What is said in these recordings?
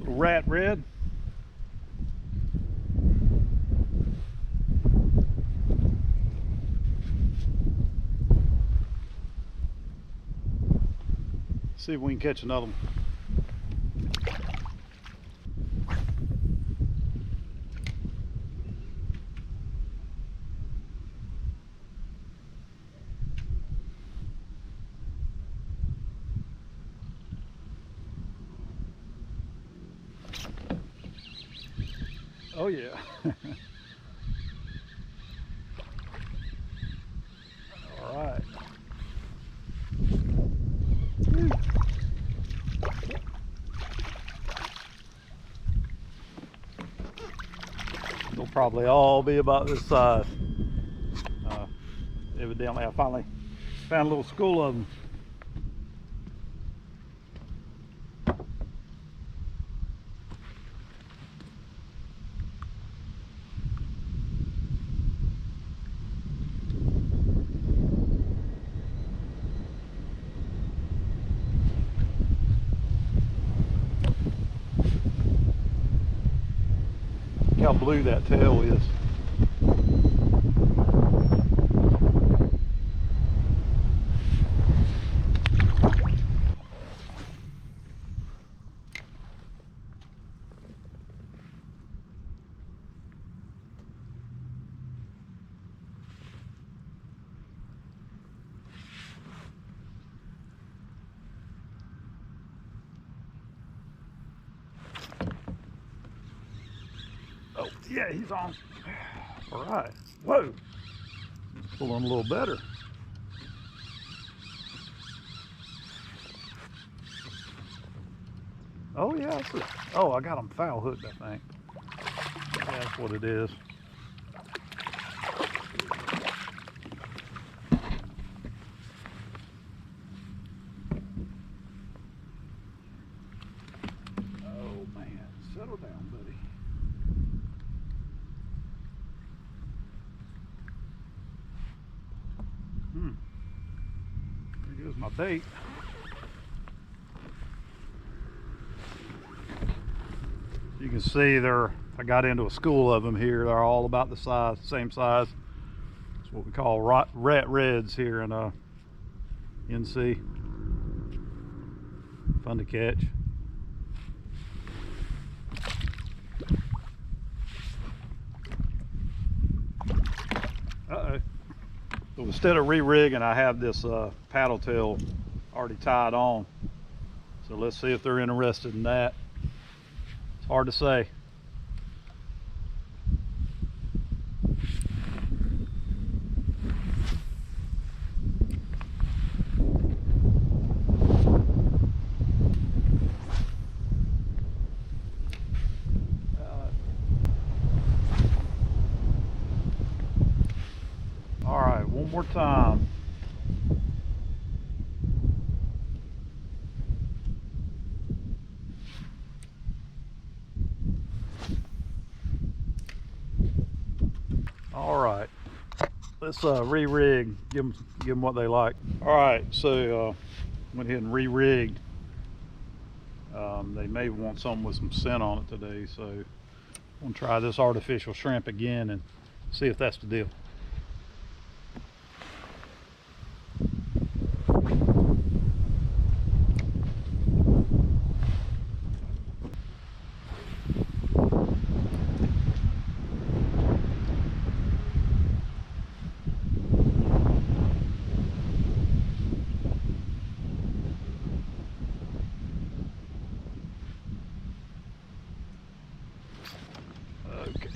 Rat red. See if we can catch another one. Oh yeah. All right. They'll probably all be about this size. Evidently I finally found a little school of them. Look how blue that tail is. Oh, yeah, he's on. All right. Whoa. Pulling a little better. Oh, yeah. Oh, I got him foul hooked, I think. Yeah, that's what it is. Oh, man. Settle down, buddy. There goes my bait. You can see I got into a school of them here. They're all about the size, same size. It's what we call rat reds here in NC. Fun to catch. Uh-oh. So instead of re-rigging, I have this paddle tail already tied on. So let's see if they're interested in that. It's hard to say. All right, one more time. All right, let's re-rig, give them what they like. All right, so went ahead and re-rigged. They may want something with some scent on it today, so I'm gonna try this artificial shrimp again and see if that's the deal. Okay,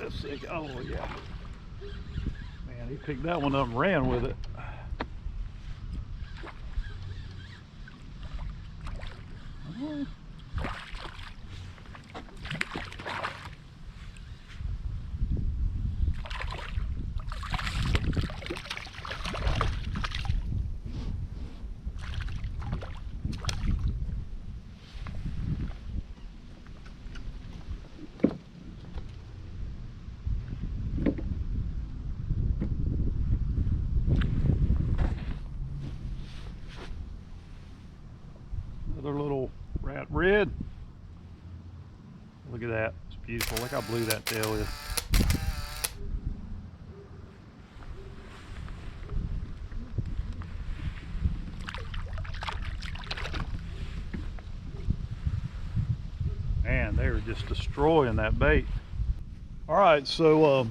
let's see. Oh yeah, man, he picked that one up and ran with it. Another little rat red. Look at that, it's beautiful. Look how blue that tail is. Man, they were just destroying that bait. All right, so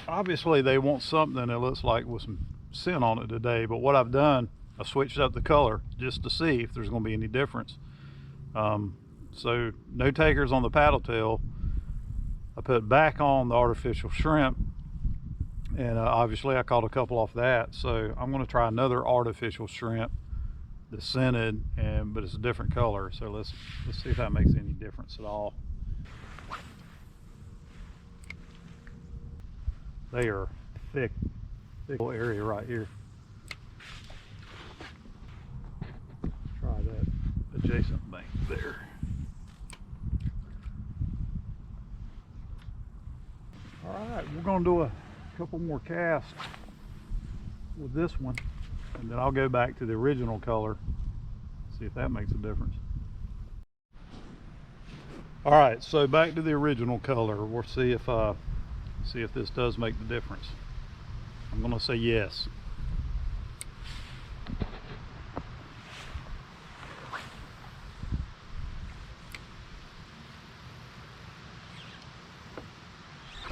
obviously they want something that looks like with some scent on it today, but what I've done, I switched up the color just to see if there's going to be any difference. So no takers on the paddle tail. I put back on the artificial shrimp, and obviously I caught a couple off that. So I'm going to try another artificial shrimp that's scented, but it's a different color. So let's see if that makes any difference at all. They are thick little area right here. Try that adjacent bank there. All right, we're going to do a couple more casts with this one, and then I'll go back to the original color, see if that makes a difference. All right, so back to the original color. We'll see if this does make the difference. I'm going to say yes.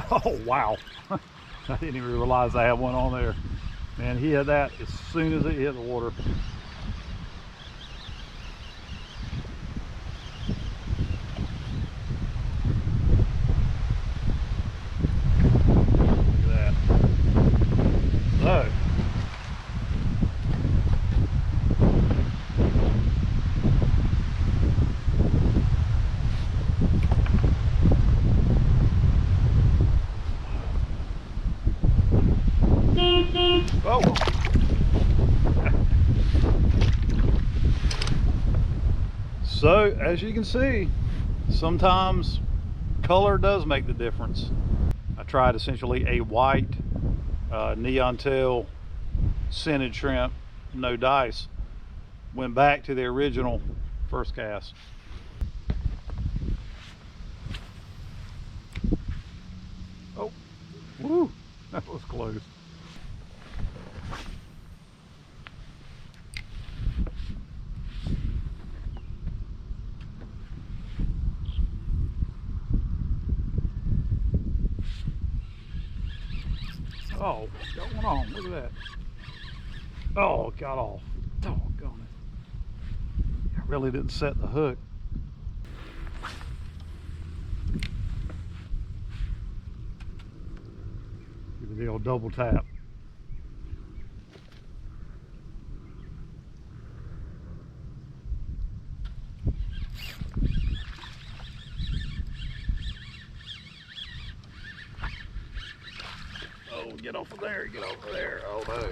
Oh wow, I didn't even realize I had one on there. Man, he had that as soon as it hit the water. Look at that. So oh. So as you can see, sometimes color does make the difference. I tried essentially a white neon tail scented shrimp, no dice. Went back to the original first cast. Oh, woo, that was close. Oh, got one on. Look at that. Oh, got off. Doggone it. I really didn't set the hook. Give it the old double tap. Oh, get off of there, get over there. Oh no.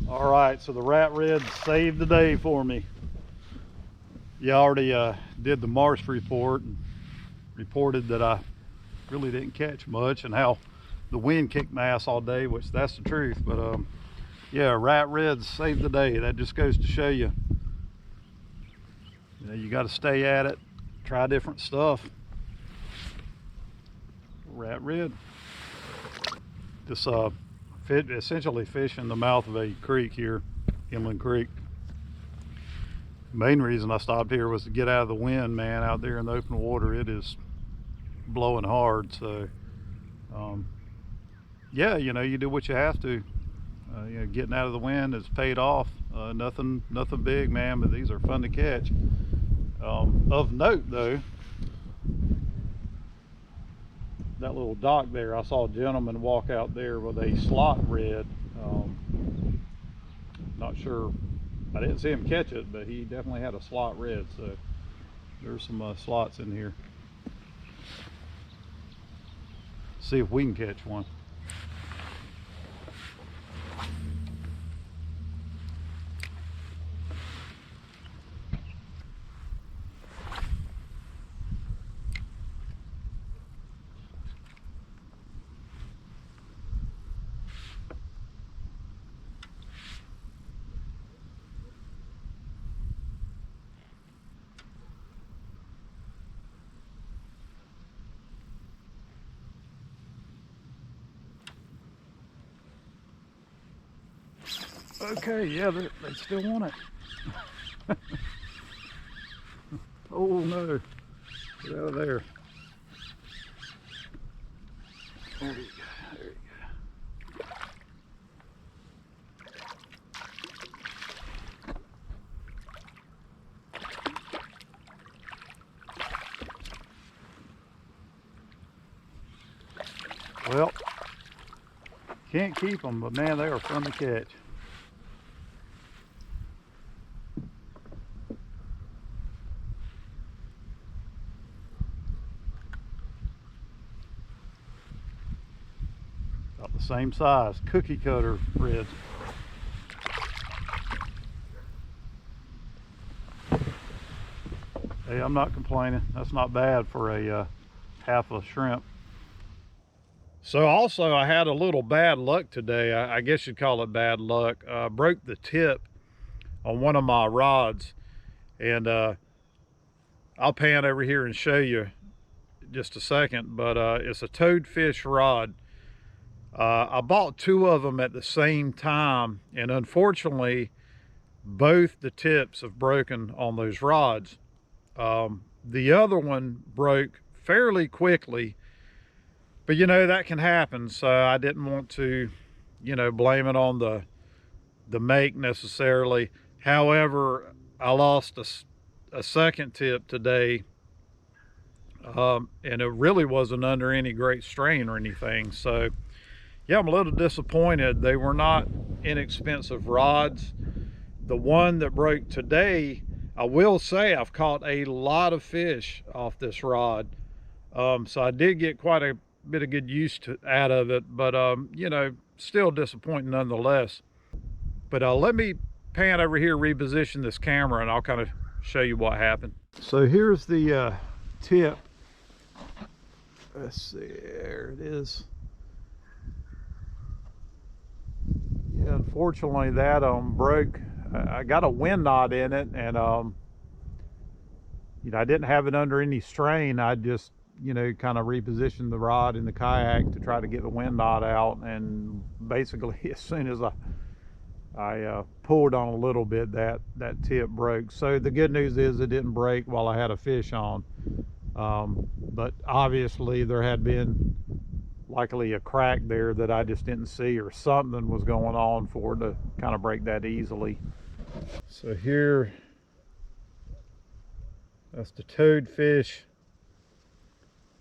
All right, so the rat red saved the day for me. You already did the marsh report and reported that I really didn't catch much and how the wind kicked my ass all day, which that's the truth. But yeah, rat reds saved the day. That just goes to show you, you got to stay at it, try different stuff. Rat red. Just essentially fish in the mouth of a creek here, Inland Creek. The main reason I stopped here was to get out of the wind, man. Out there in the open water, it is blowing hard. So yeah, you do what you have to. Getting out of the wind has paid off. Nothing big, man, but these are fun to catch. Of note though, that little dock there, I saw a gentleman walk out there with a slot red. Not sure, I didn't see him catch it, but he definitely had a slot red. So there's some slots in here. See if we can catch one. Okay, yeah, they still want it. Oh no, get out of there. There you go, there you go. Well, can't keep them, but man, they are fun to catch. About the same size, cookie cutter reds. Hey, I'm not complaining. That's not bad for a half a shrimp. So also I had a little bad luck today. I guess you'd call it bad luck. Broke the tip on one of my rods, and I'll pan over here and show you just a second, but it's a toadfish rod. I bought two of them at the same time, and unfortunately both the tips have broken on those rods. The other one broke fairly quickly, but you know, that can happen, so I didn't want to, you know, blame it on the make necessarily. However, I lost a second tip today, and it really wasn't under any great strain or anything. So yeah, I'm a little disappointed. They were not inexpensive rods. The one that broke today, I will say I've caught a lot of fish off this rod. So I did get quite a bit of good use out of it, but you know, still disappointing nonetheless. But let me pan over here, reposition this camera, and I'll kind of show you what happened. So here's the tip. Let's see, there it is. Yeah, unfortunately that broke. I got a wind knot in it, and you know, I didn't have it under any strain. I just, you know, kind of repositioned the rod in the kayak to try to get the wind knot out, and basically as soon as I pulled on a little bit, that tip broke. So the good news is it didn't break while I had a fish on, but obviously there had been likely a crack there that I just didn't see, or something was going on for it to kind of break that easily. So here, that's the toadfish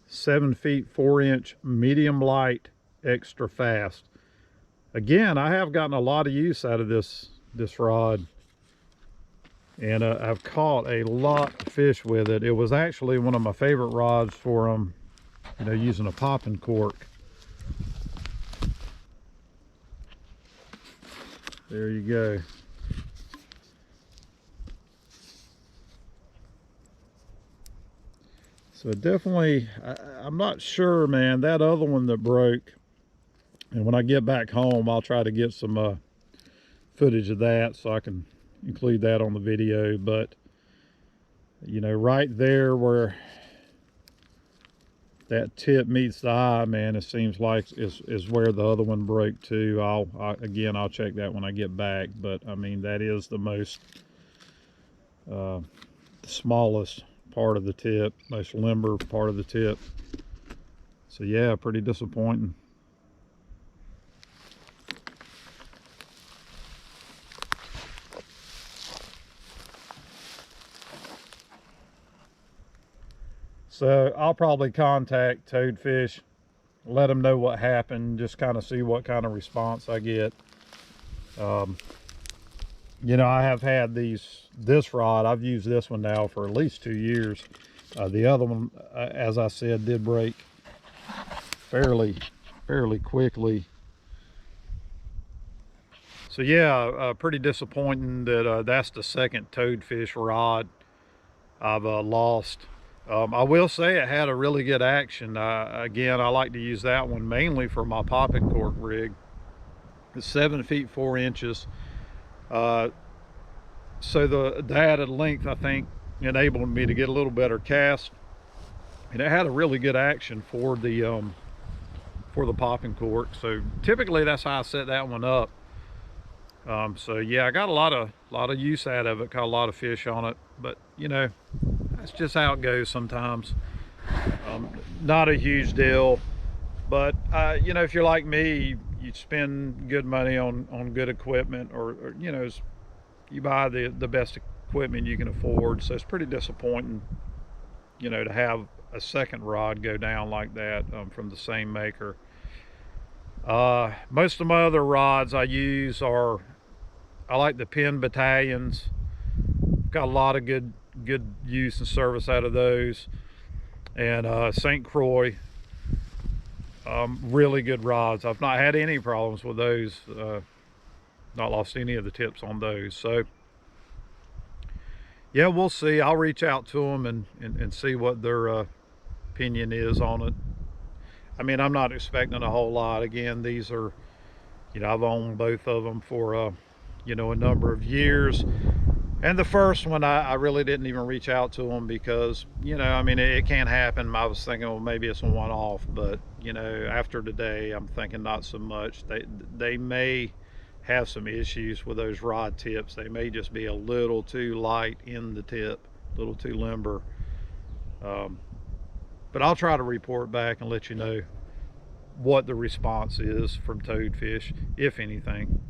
7 feet 4 inch medium light extra fast. Again, I have gotten a lot of use out of this rod, and I've caught a lot of fish with it. It was actually one of my favorite rods for you know, using a popping cork. There you go. So definitely, I'm not sure, man, that other one that broke, and when I get back home, I'll try to get some footage of that so I can include that on the video. But, you know, right there where that tip meets the eye, man, it seems like is where the other one broke too. Again, I'll check that when I get back, but I mean, that is the most the smallest part of the tip, most limber part of the tip. So yeah, pretty disappointing. So I'll probably contact Toadfish, let them know what happened, just kind of see what kind of response I get. You know, I have had this rod, I've used this one now for at least 2 years. The other one, as I said, did break fairly quickly. So yeah, pretty disappointing that that's the second toadfish rod I've lost. I will say it had a really good action. Again, I like to use that one mainly for my popping cork rig. It's 7 feet 4 inches. So the added length, I think, enabled me to get a little better cast, and it had a really good action for the popping cork. So typically that's how I set that one up. So yeah, I got a lot of use out of it, caught a lot of fish on it, but you know, that's just how it goes sometimes. Not a huge deal, but you know, if you're like me, you spend good money on good equipment, or you know, you buy the best equipment you can afford. So it's pretty disappointing, you know, to have a second rod go down like that from the same maker. Most of my other rods I use are, I like the Penn Battalions. Got a lot of good use and service out of those. And St. Croix, really good rods. I've not had any problems with those. Not lost any of the tips on those. So yeah, we'll see. I'll reach out to them and see what their opinion is on it. I mean, I'm not expecting a whole lot. Again, these are, you know, I've owned both of them for you know, a number of years. And the first one, I really didn't even reach out to them because, you know, I mean, it can't happen. I was thinking, well, maybe it's a one-off, but you know, after today, I'm thinking not so much. They may have some issues with those rod tips. They may just be a little too light in the tip, a little too limber. But I'll try to report back and let you know what the response is from toadfish, if anything.